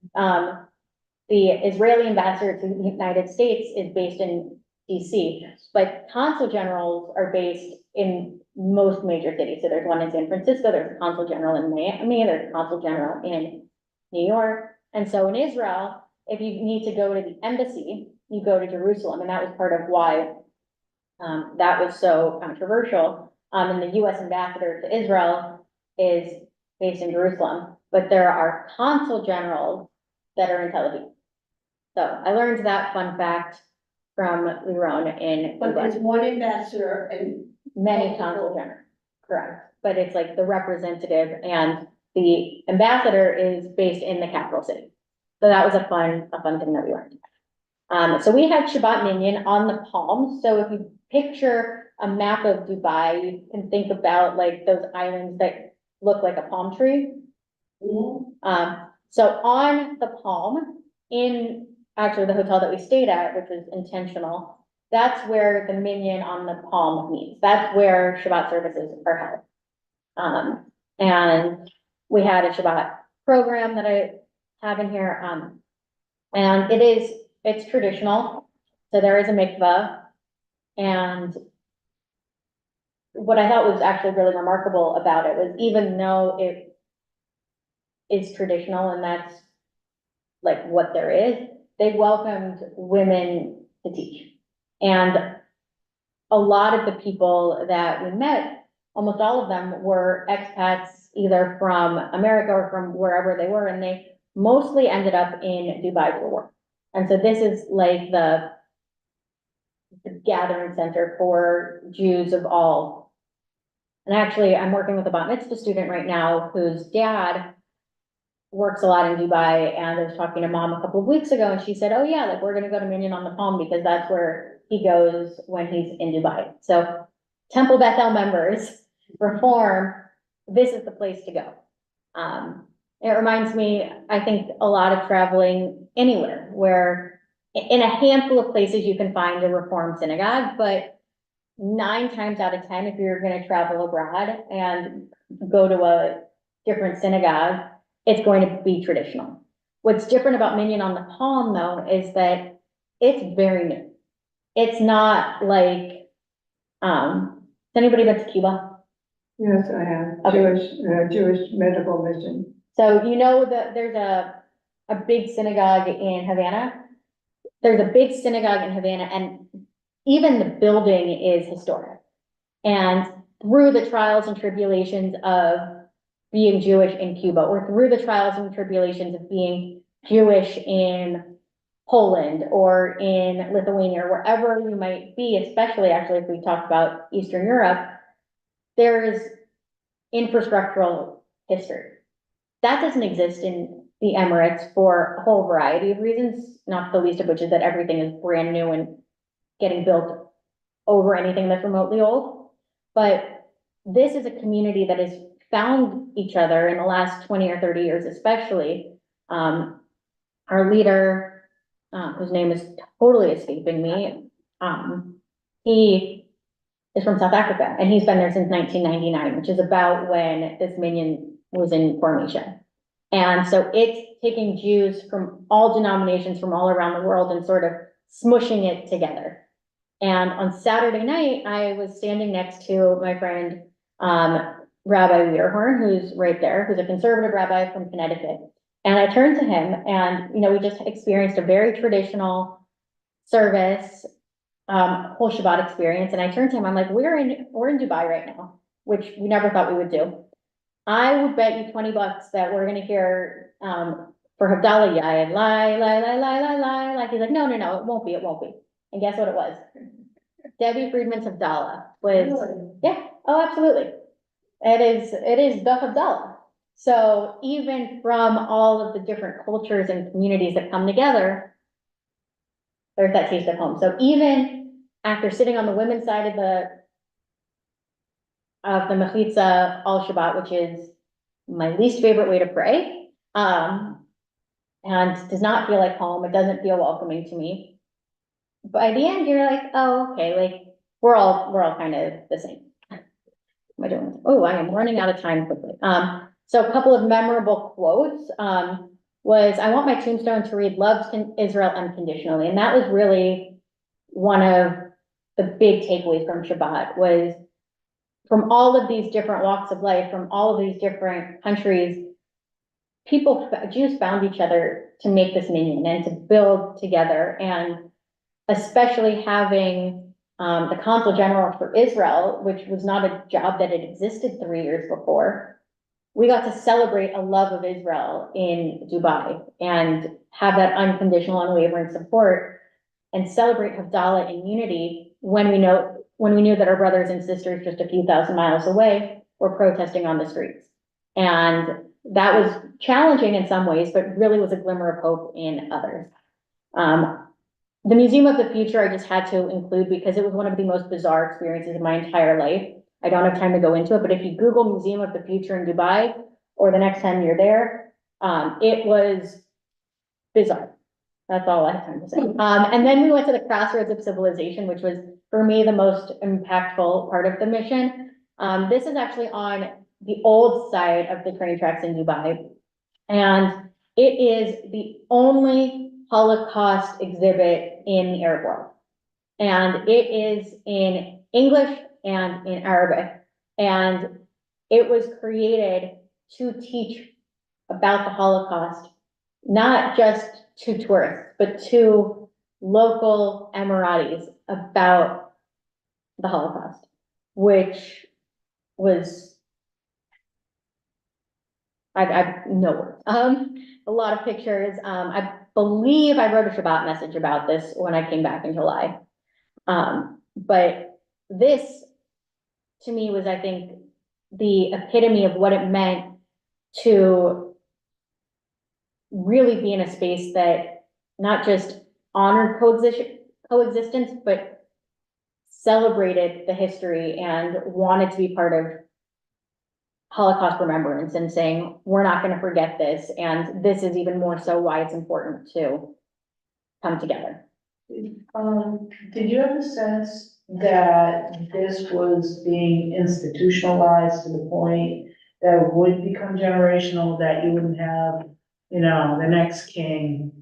the Israeli ambassador to the United States is based in DC, but consul generals are based in most major cities. So there's one in San Francisco, there's a consul general in Miami, there's a consul general in New York. And so in Israel, if you need to go to the embassy, you go to Jerusalem, and that was part of why that was so controversial. And the US ambassador to Israel is based in Jerusalem, but there are consul generals that are in Tel Aviv. So I learned that fun fact from Liron in But there's Dubai. one ambassador and Many consul generals, correct, but it's like the representative, and the ambassador is based in the capital city. So that was a fun thing that we learned. So we had Shabbat Minyan on the Palm. So if you picture a map of Dubai, you can think about like those islands that look like a palm tree. So on the Palm, in actually the hotel that we stayed at, which was intentional, that's where the minyan on the Palm meets. That's where Shabbat services are held. And we had a Shabbat program that I have in here. And it's traditional. So there is a mikveh. And what I thought was actually really remarkable about it was, even though it is traditional and that's like what there is, they welcomed women to teach. And a lot of the people that we met, almost all of them were expats, either from America or from wherever they were, and they mostly ended up in Dubai for work. And so this is like the gathering center for Jews of all. And actually, I'm working with a bat mitzvah student right now whose dad works a lot in Dubai, and I was talking to mom a couple of weeks ago, and she said, oh yeah, like, we're gonna go to Minyan on the Palm because that's where he goes when he's in Dubai. So Temple Bethel members, Reform, this is the place to go. It reminds me, I think, a lot of traveling anywhere where in a handful of places you can find a Reform synagogue, but 9 times out of 10, if you're gonna travel abroad and go to a different synagogue, it's going to be traditional. What's different about Minyan on the Palm, though, is that it's very new. It's not like, has anybody been to Cuba? Yes, I have, Okay. Jewish medical mission. So you know that there's a big synagogue in Havana? There's a big synagogue in Havana, and even the building is historic. And through the trials and tribulations of being Jewish in Cuba, or through the trials and tribulations of being Jewish in Poland or in Lithuania, or wherever you might be, especially actually if we talk about Eastern Europe, there is infrastructural history. That doesn't exist in the Emirates for a whole variety of reasons, not the least of which is that everything is brand new and getting built over anything that's remotely old. But this is a community that has found each other in the last 20 or 30 years, especially. Our leader, whose name is totally escaping me, he is from South Africa, and he's been there since 1999, which is about when this Minyan was in formation. And so it's taking Jews from all denominations from all around the world and sort of smushing it together. And on Saturday night, I was standing next to my friend, Rabbi Wiederhorn, who's right there, who's a conservative rabbi from Connecticut. And I turned to him and, we just experienced a very traditional service, whole Shabbat experience. And I turned to him, I'm like, we're in Dubai right now, which we never thought we would do. I would bet you $20 that we're gonna hear, for Havdalah, Yai, and lie. Like, he's like, no, it won't be. And guess what it was? Debbie Friedman's Havdalah was, yeah, oh, absolutely. It is the Havdalah. So even from all of the different cultures and communities that come together, there's that taste of home. So even after sitting on the women's side of the Mechitza all Shabbat, which is my least favorite way to pray, and does not feel like home, it doesn't feel welcoming to me. By the end, you're like, oh, okay, like, we're all kind of the same. What am I doing? Oh, I am running out of time quickly. So a couple of memorable quotes, was, I want my tombstone to read, loves Israel unconditionally. And that was really one of the big takeaways from Shabbat, was from all of these different walks of life, from all of these different countries, Jews found each other to make this minyan and to build together. And especially having the consul general for Israel, which was not a job that had existed 3 years before, we got to celebrate a love of Israel in Dubai and have that unconditional, unwavering support and celebrate Havdalah in unity when we knew that our brothers and sisters just a few thousand miles away were protesting on the streets. And that was challenging in some ways, but really was a glimmer of hope in others. The Museum of the Future I just had to include because it was one of the most bizarre experiences of my entire life. I don't have time to go into it, but if you Google Museum of the Future in Dubai, or the next time you're there, it was bizarre. That's all I have time to say. And then we went to the Crossroads of Civilization, which was, for me, the most impactful part of the mission. This is actually on the old side of the train tracks in Dubai. And it is the only Holocaust exhibit in the Arab world. And it is in English and in Arabic. And it was created to teach about the Holocaust, not just to tourists, but to local Emiratis about the Holocaust, which was, I've no words. A lot of pictures. I believe I wrote a Shabbat message about this when I came back in July. But this, to me, was, I think, the epitome of what it meant to really be in a space that not just honored coexistence, but celebrated the history and wanted to be part of Holocaust remembrance and saying, we're not gonna forget this, and this is even more so why it's important to come together. Did you have the sense that this was being institutionalized to the point that it would become generational, that you wouldn't have, the next king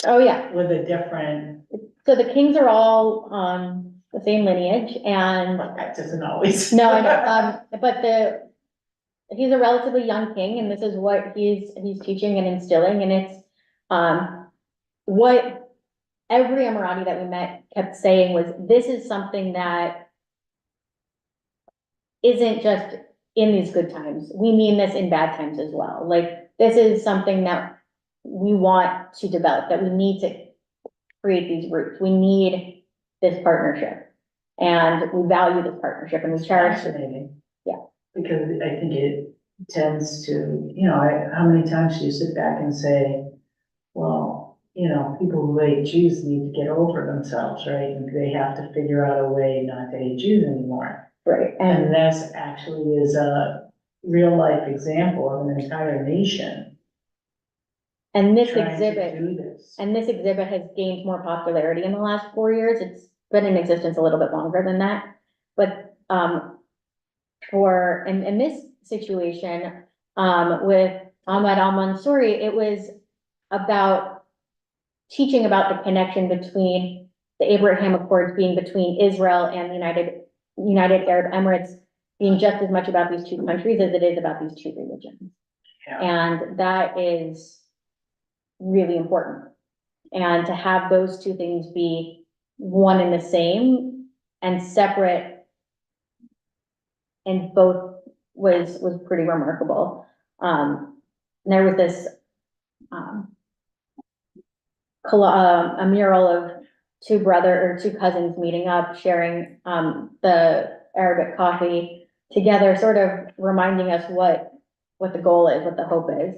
Oh, yeah, with a different, so the Kings are all, the same lineage, and that doesn't always. no, I know, but he's a relatively young king, and this is what he's teaching and instilling, and it's, what every Emirati that we met kept saying was, this is something that isn't just in these good times. We mean this in bad times as well. Like, this is something that we want to develop, that we need to create these roots. We need this partnership, and we value this partnership, and we cherish it. Fascinating. Yeah. Because I think it tends to, how many times do you sit back and say, well, people who hate Jews need to get over themselves, right? And they have to figure out a way not to hate Jews anymore. Right, And this actually is a real life example of an entire nation and this trying to exhibit, do this. and this exhibit has gained more popularity in the last 4 years. It's been in existence a little bit longer than that. But, in this situation, with Ahmad al-Mansouri, it was about teaching about the connection between the Abraham Accords being between Israel and the United Arab Emirates, being just as much about these two countries as it is about these two religions. Yeah. And that is really important. And to have those two things be one and the same and separate in both was pretty remarkable. There was this, a mural of two cousins meeting up, sharing, the Arabic coffee together, sort of reminding us what the goal is, what the hope is.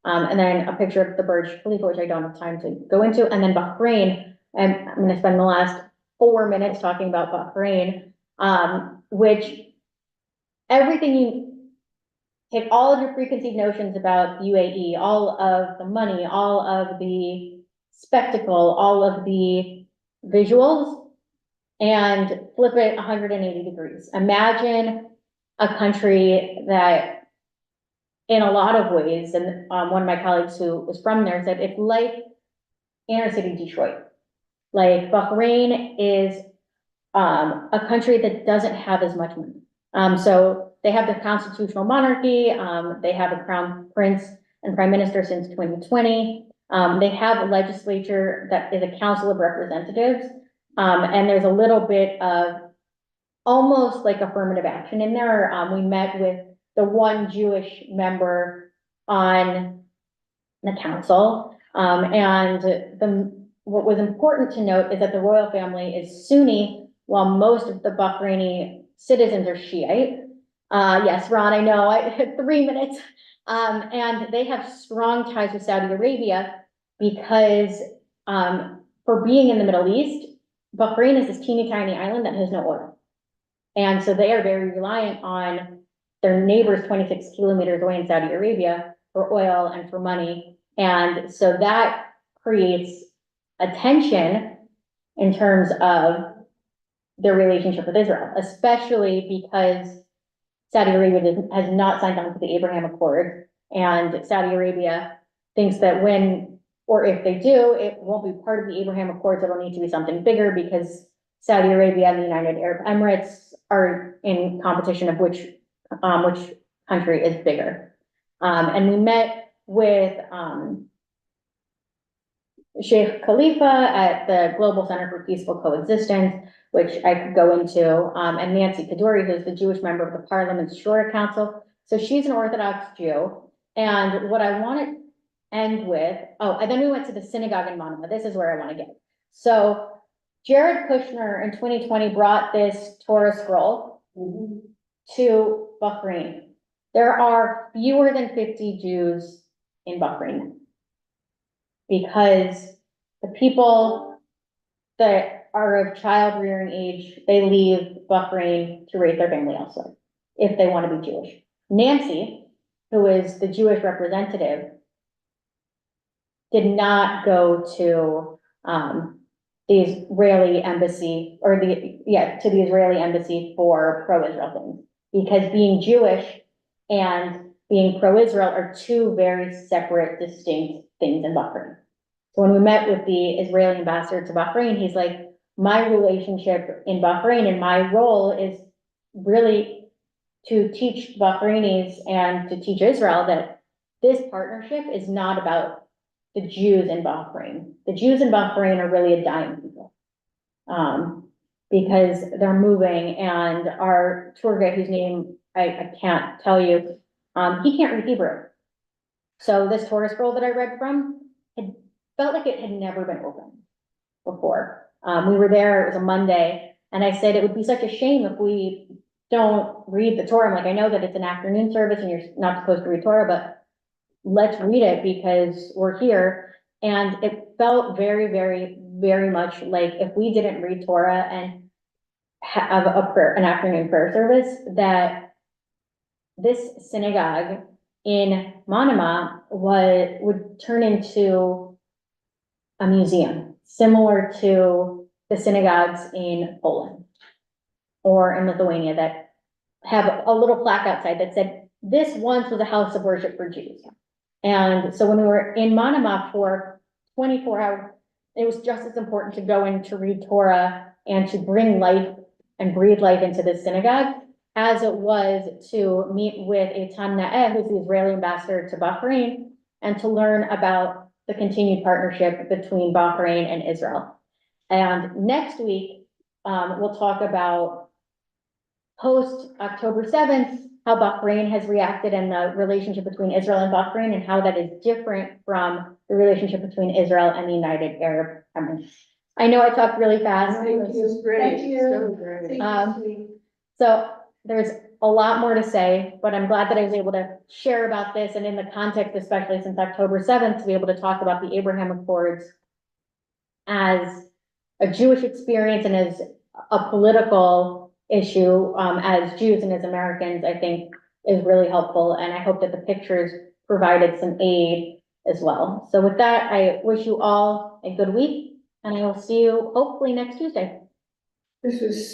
And then a picture of the Burj Khalifa, which I don't have time to go into, and then Bahrain, and I'm gonna spend the last 4 minutes talking about Bahrain, which everything you take, all of your preconceived notions about UAE, all of the money, all of the spectacle, all of the visuals, and flip it 180 degrees. Imagine a country that, in a lot of ways, and one of my colleagues who was from there said, it's like inner city Detroit. Like, Bahrain is a country that doesn't have as much money. So they have the constitutional monarchy, they have a crown prince and prime minister since 2020. They have a legislature that is a council of representatives, and there's a little bit of almost like affirmative action in there. We met with the one Jewish member on the council, and what was important to note is that the royal family is Sunni, while most of the Bahraini citizens are Shiite. Yes, Ron, I know, I had 3 minutes. And they have strong ties with Saudi Arabia because, for being in the Middle East, Bahrain is this teeny tiny island that has no oil. And so they are very reliant on their neighbors 26 kilometers away in Saudi Arabia for oil and for money. And so that creates a tension in terms of their relationship with Israel, especially because Saudi Arabia has not signed on to the Abraham Accord, and Saudi Arabia thinks that when, or if they do, it won't be part of the Abraham Accords, it'll need to be something bigger because Saudi Arabia and the United Arab Emirates are in competition of which country is bigger. And we met with, Sheikh Khalifa at the Global Center for Peaceful Coexistence, which I could go into, and Nancy Kaduri, who's the Jewish member of the Parliament's Shura Council. So she's an Orthodox Jew. And what I want to end with, and then we went to the synagogue in Manama. This is where I want to get. So Jared Kushner in 2020 brought this Torah scroll to Bahrain. There are fewer than 50 Jews in Bahrain. because the people that are of child rearing age, they leave Bahrain to raise their family elsewhere, if they want to be Jewish. Nancy, who is the Jewish representative, did not go to, the Israeli embassy, or to the Israeli embassy for pro-Israel things. Because being Jewish and being pro-Israel are two very separate, distinct things in Bahrain. So when we met with the Israeli ambassador to Bahrain, he's like, my relationship in Bahrain and my role is really to teach Bahrainis and to teach Israel that this partnership is not about the Jews in Bahrain. The Jews in Bahrain are really a dying people. Because they're moving, and our tour guide, whose name I can't tell you, he can't read Hebrew. So this Torah scroll that I read from, it felt like it had never been opened before. We were there, it was a Monday, and I said, it would be such a shame if we don't read the Torah. I'm like, I know that it's an afternoon service and you're not supposed to read Torah, but let's read it because we're here. And it felt very, very, very much like if we didn't read Torah and have an afternoon prayer service, that this synagogue in Manama would turn into a museum, similar to the synagogues in Poland or in Lithuania that have a little plaque outside that said, this once was a house of worship for Jews. And so when we were in Manama for 24 hours, it was just as important to go in to read Torah and to bring life and breathe life into this synagogue as it was to meet with Eitan Naeh, who's the Israeli ambassador to Bahrain, and to learn about the continued partnership between Bahrain and Israel. And next week, we'll talk about post October 7th, how Bahrain has reacted and the relationship between Israel and Bahrain and how that is different from the relationship between Israel and the United Arab Emirates. I know I talked really fast. This is great, Thank you. so great. So there's a lot more to say, but I'm glad that I was able to share about this, and in the context, especially since October 7th, to be able to talk about the Abraham Accords as a Jewish experience and as a political issue, as Jews and as Americans, I think is really helpful. And I hope that the pictures provided some aid as well. So with that, I wish you all a good week, and I will see you hopefully next Tuesday. This was